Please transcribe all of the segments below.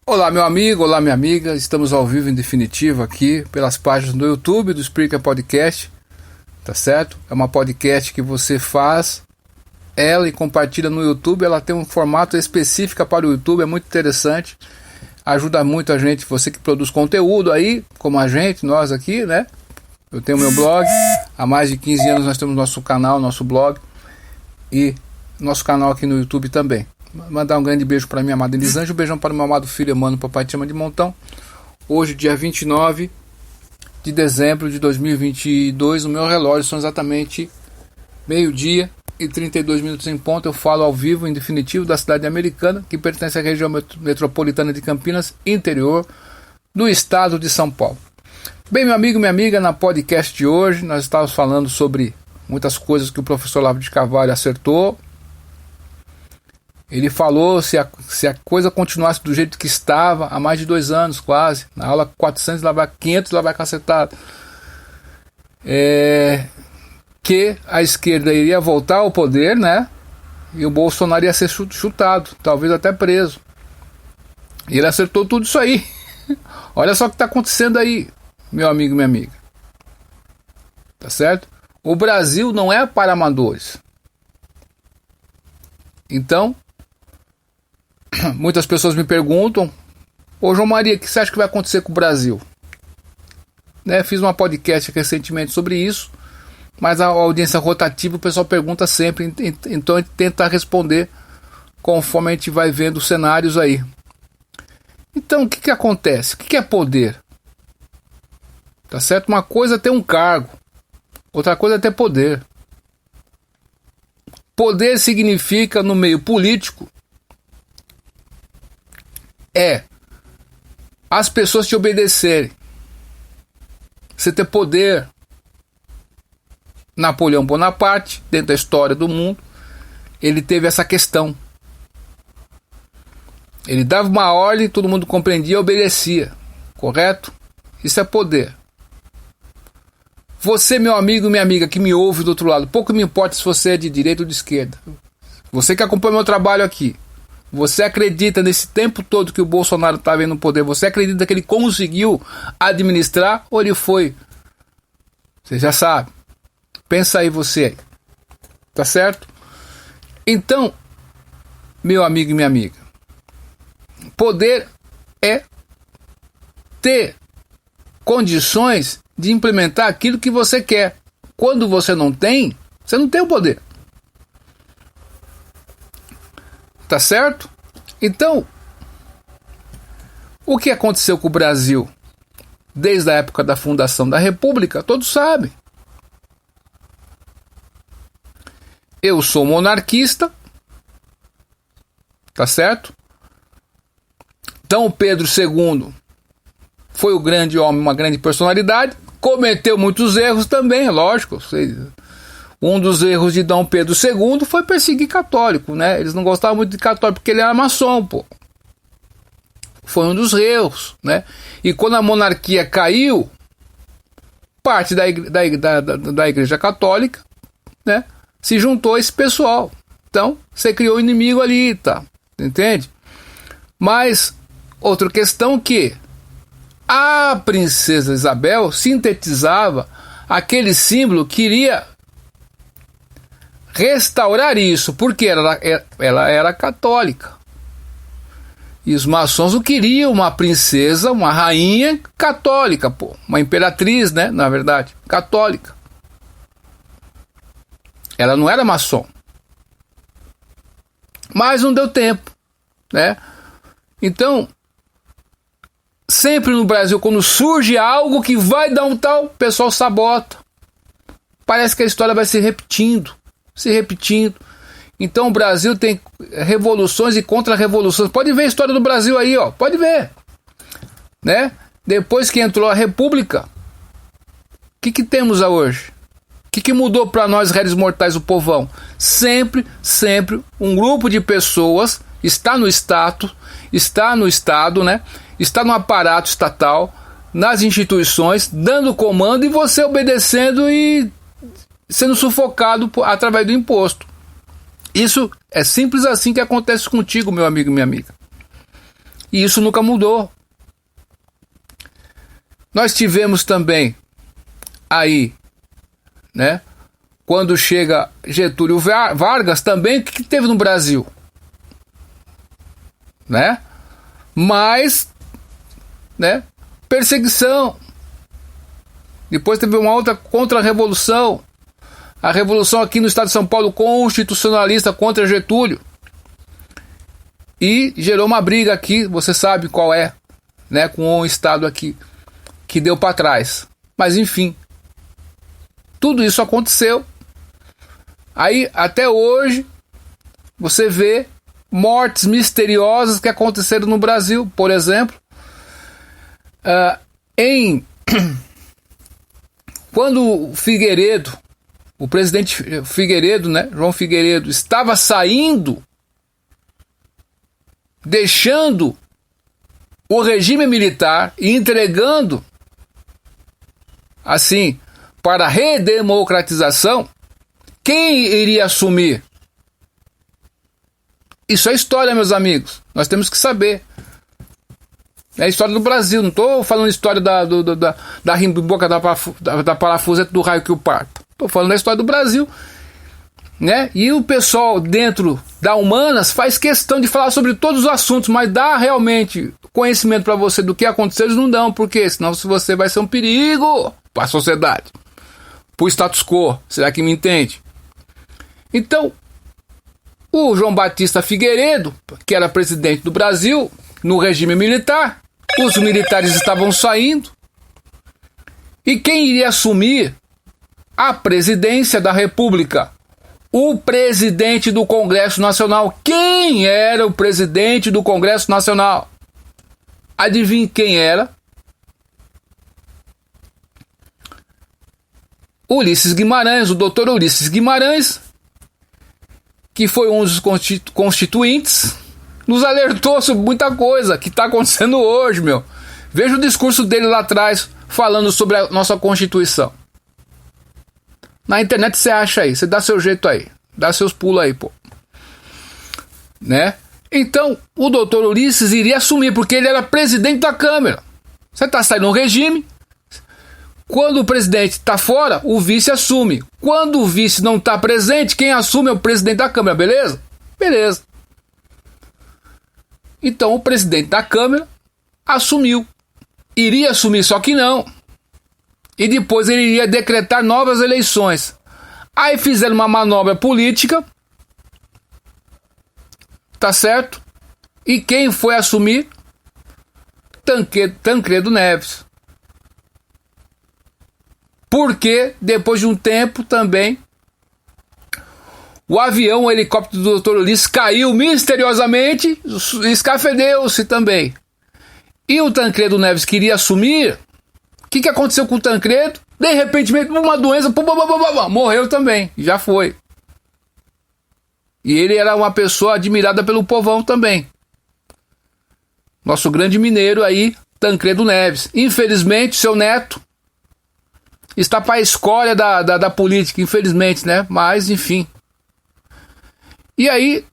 Olá meu amigo, olá minha amiga, estamos ao vivo em definitivo aqui pelas páginas do YouTube do Spreaker Podcast, tá certo? É uma podcast que você faz ela e compartilha no YouTube, ela tem um formato específico para o YouTube, é muito interessante, ajuda muito a gente, você que produz conteúdo aí, como a gente, nós aqui, né? Eu tenho meu blog, há mais de 15 anos nós temos nosso canal, nosso blog e nosso canal aqui no YouTube também. Mandar um grande beijo para minha amada Elisângela, um beijão para o meu amado filho Emmanuel, papai te chama de montão. Hoje, dia 29 de dezembro de 2022, o meu relógio são exatamente meio-dia e 32 minutos em ponto. Eu falo ao vivo, em definitivo, da cidade americana, que pertence à região metropolitana de Campinas, interior do estado de São Paulo. Bem, meu amigo e minha amiga, na podcast de hoje, nós estávamos falando sobre muitas coisas que o professor Olavo de Carvalho acertou. Ele falou se a coisa continuasse do jeito que estava há mais de 2 anos quase, na aula 400 lá vai 500 lá vai cacetado, que a esquerda iria voltar ao poder, né? E o Bolsonaro ia ser chutado, talvez até preso. E ele acertou tudo isso aí. Olha só o que está acontecendo aí, meu amigo e minha amiga. Tá certo? O Brasil não é para amadores. Então, muitas pessoas me perguntam: ô João Maria, o que você acha que vai acontecer com o Brasil? Né, fiz uma podcast recentemente sobre isso, mas a audiência rotativa, o pessoal pergunta sempre, então a gente tenta responder conforme a gente vai vendo os cenários aí. Então o que acontece? O que é poder? Tá certo? Uma coisa é ter um cargo, outra coisa é ter poder. Poder significa, no meio político, as pessoas te obedecerem. Você ter poder. Napoleão Bonaparte, dentro da história do mundo, ele teve essa questão. Ele dava uma ordem, todo mundo compreendia e obedecia. Correto? Isso é poder. Você, meu amigo e minha amiga que me ouve do outro lado, pouco me importa se você é de direita ou de esquerda. Você que acompanha meu trabalho aqui, você acredita nesse tempo todo que o Bolsonaro estava no poder, você acredita que ele conseguiu administrar ou ele foi? Você já sabe. Pensa aí você. Tá certo? Então, meu amigo e minha amiga, poder é ter condições de implementar aquilo que você quer. Quando você não tem o poder. Tá certo? Então, o que aconteceu com o Brasil desde a época da fundação da República, todos sabem. Eu sou monarquista, tá certo? Dom Pedro II foi o grande homem, uma grande personalidade, cometeu muitos erros também, é lógico. Um dos erros de Dom Pedro II foi perseguir católico, né? Eles não gostavam muito de católico porque ele era maçom, pô. Foi um dos erros, né? E quando a monarquia caiu, parte da Igreja Católica, né, se juntou a esse pessoal. Então, você criou um inimigo ali, tá? Entende? Mas, outra questão que a princesa Isabel sintetizava aquele símbolo que iria restaurar isso, porque ela era católica. E os maçons não queriam uma princesa, uma rainha católica, pô, uma imperatriz, né, na verdade, católica. Ela não era maçom. Mas não deu tempo, né? Então, sempre no Brasil, quando surge algo que vai dar um tal, o pessoal sabota. Parece que a história vai se repetindo. Então o Brasil tem revoluções e contra-revoluções. Pode ver a história do Brasil aí, ó. Pode ver. Né? Depois que entrou a República, o que temos hoje? O que mudou para nós, réis mortais, o povão? Sempre um grupo de pessoas está no Estado, né? Está no aparato estatal, nas instituições, dando comando e você obedecendo e sendo sufocado através do imposto. Isso é simples assim que acontece contigo, meu amigo e minha amiga. E isso nunca mudou. Nós tivemos também aí, né, quando chega Getúlio Vargas também, o que teve no Brasil? Né? Mas, né, perseguição. Depois teve uma outra contra-revolução. A revolução aqui no estado de São Paulo, constitucionalista contra Getúlio. E gerou uma briga aqui, você sabe qual é, né, com o estado aqui, que deu para trás. Mas enfim, tudo isso aconteceu. Aí, até hoje, você vê mortes misteriosas que aconteceram no Brasil. Por exemplo, quando o Figueiredo, o presidente Figueiredo, né, João Figueiredo, estava saindo, deixando o regime militar e entregando, assim, para a redemocratização, quem iria assumir? Isso é história, meus amigos. Nós temos que saber. É a história do Brasil. Não estou falando história da rimboca da parafuseta do raio que o parta. Estou falando da história do Brasil, né? E o pessoal dentro da Humanas faz questão de falar sobre todos os assuntos, mas dá realmente conhecimento para você do que aconteceu, eles não dão. Por quê? Senão você vai ser um perigo para a sociedade, para o status quo. Será que me entende? Então, o João Batista Figueiredo, que era presidente do Brasil, no regime militar, os militares estavam saindo, e quem iria assumir a presidência da República? O presidente do Congresso Nacional. Quem era o presidente do Congresso Nacional? Adivinhe quem era? Ulisses Guimarães, o doutor Ulisses Guimarães, que foi um dos constituintes, nos alertou sobre muita coisa que está acontecendo hoje, meu. Veja o discurso dele lá atrás, falando sobre a nossa Constituição. Na internet você acha aí, você dá seu jeito aí, dá seus pulos aí, pô. Né? Então, o doutor Ulisses iria assumir, porque ele era presidente da Câmara. Você está saindo um regime, quando o presidente está fora, o vice assume. Quando o vice não está presente, quem assume é o presidente da Câmara, beleza? Beleza. Então o presidente da Câmara assumiu. Iria assumir, só que não. E depois ele iria decretar novas eleições. Aí fizeram uma manobra política. Tá certo? E quem foi assumir? Tancredo Neves. Porque depois de um tempo também o avião, o helicóptero do Dr. Ulisses caiu misteriosamente e escafedeu-se também. E o Tancredo Neves queria assumir. O que aconteceu com o Tancredo? De repente, uma doença, morreu também. Já foi. E ele era uma pessoa admirada pelo povão também. Nosso grande mineiro aí, Tancredo Neves. Infelizmente, seu neto está para a escória da política, infelizmente, né? Mas, enfim. E aí,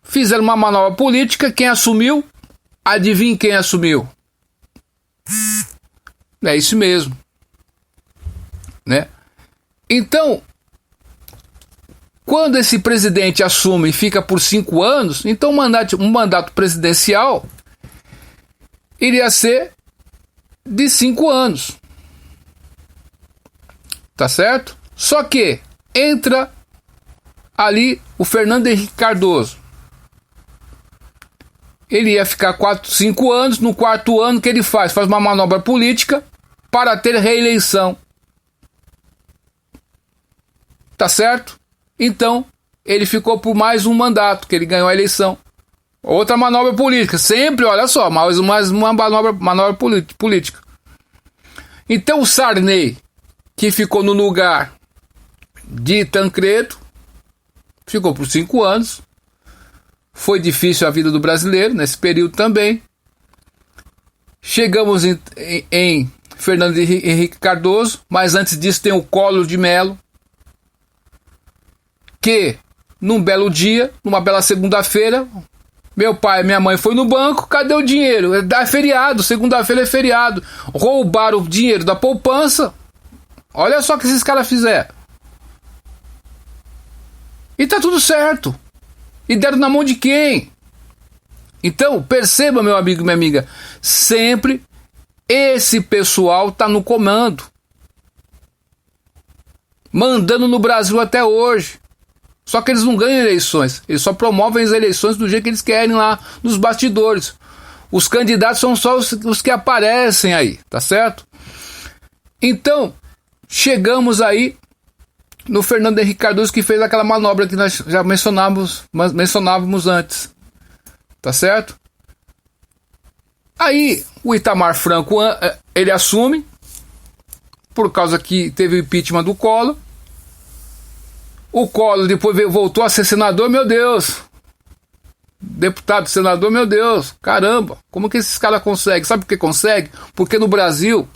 fizeram uma manobra política, quem assumiu? Adivinhe quem assumiu? É isso mesmo. Né? Então, quando esse presidente assume e fica por 5 anos, então um mandato presidencial iria ser de 5 anos. Tá certo? Só que entra ali o Fernando Henrique Cardoso. Ele ia ficar 5 anos, no 4º ano que ele faz uma manobra política para ter reeleição. Tá certo? Então, ele ficou por mais um mandato, que ele ganhou a eleição. Outra manobra política, sempre, olha só, mais uma manobra política. Então o Sarney, que ficou no lugar de Tancredo, ficou por 5 anos. Foi difícil a vida do brasileiro nesse período também. Chegamos em Fernando Henrique Cardoso, mas antes disso tem o Collor de Mello, que num belo dia, numa bela segunda-feira, Meu pai e minha mãe foi no banco, cadê o dinheiro? É feriado, segunda-feira é feriado. Roubaram o dinheiro da poupança. Olha só o que esses caras fizeram. E tá tudo certo. E deram na mão de quem? Então, perceba, meu amigo e minha amiga, sempre esse pessoal tá no comando. Mandando no Brasil até hoje. Só que eles não ganham eleições. Eles só promovem as eleições do jeito que eles querem lá nos bastidores. Os candidatos são só os que aparecem aí, tá certo? Então, chegamos aí no Fernando Henrique Cardoso, que fez aquela manobra que nós já mencionávamos antes. Tá certo? Aí o Itamar Franco, ele assume, por causa que teve o impeachment do Collor. O Collor depois voltou a ser senador, meu Deus. Deputado, senador, meu Deus. Caramba, como que esses caras conseguem? Sabe por que conseguem? Porque no Brasil,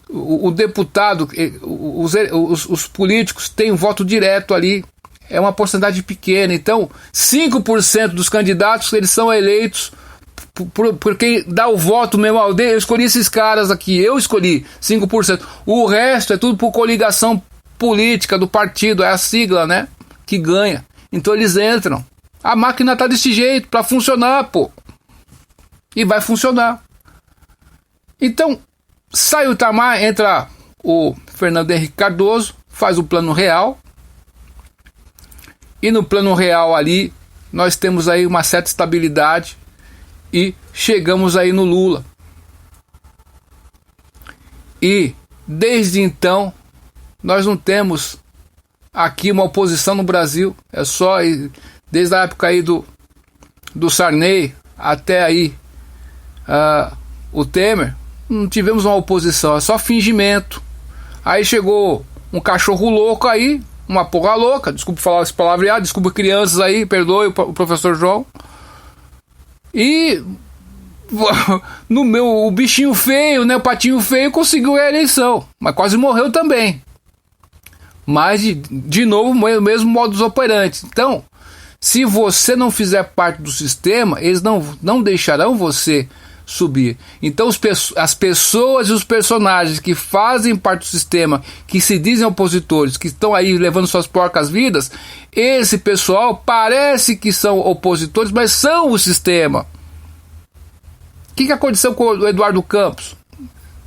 o deputado, os políticos têm um voto direto ali. É uma porcentagem pequena. Então, 5% dos candidatos, eles são eleitos por quem dá o voto mesmo. Eu escolhi esses caras aqui, eu escolhi 5%. O resto é tudo por coligação política do partido, é a sigla, né, que ganha. Então eles entram. A máquina tá desse jeito para funcionar, pô. E vai funcionar. Então, sai o Itamar, entra o Fernando Henrique Cardoso, faz o Plano Real. E no Plano Real ali, nós temos aí uma certa estabilidade e chegamos aí no Lula. E desde então, nós não temos aqui uma oposição no Brasil. É só desde a época aí do Sarney até aí o Temer, não tivemos uma oposição, é só fingimento. Aí chegou um cachorro louco aí, uma porra louca, desculpa falar esse palavreado, desculpa crianças aí, perdoe o professor João. E o bichinho feio, né, o patinho feio conseguiu a eleição, mas quase morreu também. Mas de novo o mesmo modus operandi. Então, se você não fizer parte do sistema, eles não deixarão você subir. Então as pessoas e os personagens que fazem parte do sistema, que se dizem opositores, que estão aí levando suas porcas vidas, esse pessoal parece que são opositores, mas são o sistema. O que aconteceu com o Eduardo Campos?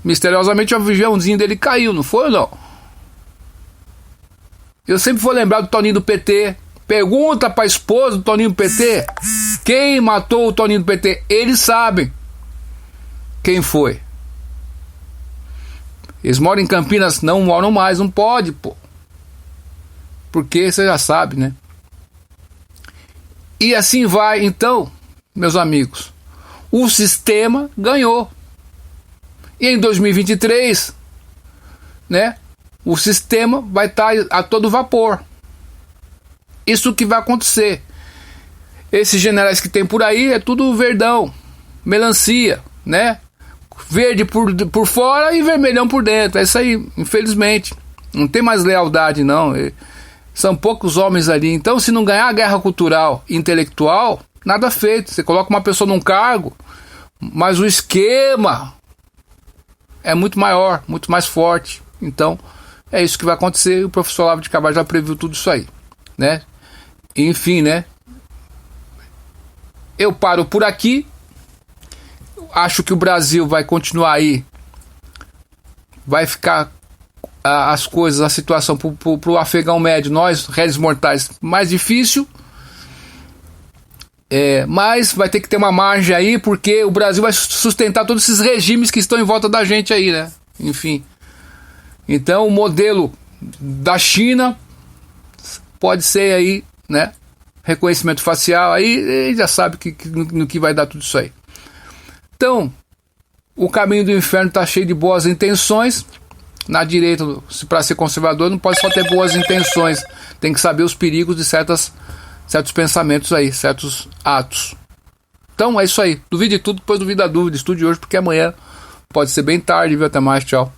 Misteriosamente o aviãozinho dele caiu, não foi ou não? Eu sempre vou lembrar do Toninho do PT. Pergunta pra esposa do Toninho do PT quem matou o Toninho do PT. Eles sabem quem foi. Eles moram em Campinas, não moram mais, não pode, pô. Porque você já sabe, né? E assim vai, então, meus amigos. O sistema ganhou. E em 2023, né? O sistema vai estar a todo vapor. Isso que vai acontecer. Esses generais que tem por aí é tudo verdão, melancia, né? Verde por fora e vermelhão por dentro. É isso aí, infelizmente. Não tem mais lealdade, não. São poucos homens ali. Então, se não ganhar a guerra cultural e intelectual, nada feito. Você coloca uma pessoa num cargo, mas o esquema é muito maior, muito mais forte. Então, é isso que vai acontecer. O professor Olavo de Carvalho já previu tudo isso aí, né? Enfim, né? Eu paro por aqui. Acho que o Brasil vai continuar aí. Vai ficar as coisas, a situação pro afegão médio, nós, réis mortais, mais difícil. Mas vai ter que ter uma margem aí, porque o Brasil vai sustentar todos esses regimes que estão em volta da gente aí, né? Enfim. Então o modelo da China pode ser aí, né? Reconhecimento facial, aí já sabe no que vai dar tudo isso aí. Então, o caminho do inferno está cheio de boas intenções. Na direita, para ser conservador, não pode só ter boas intenções. Tem que saber os perigos de certos pensamentos aí, certos atos. Então é isso aí. Duvide de tudo, depois duvida da dúvida. Estude hoje, porque amanhã pode ser bem tarde, viu? Até mais, tchau.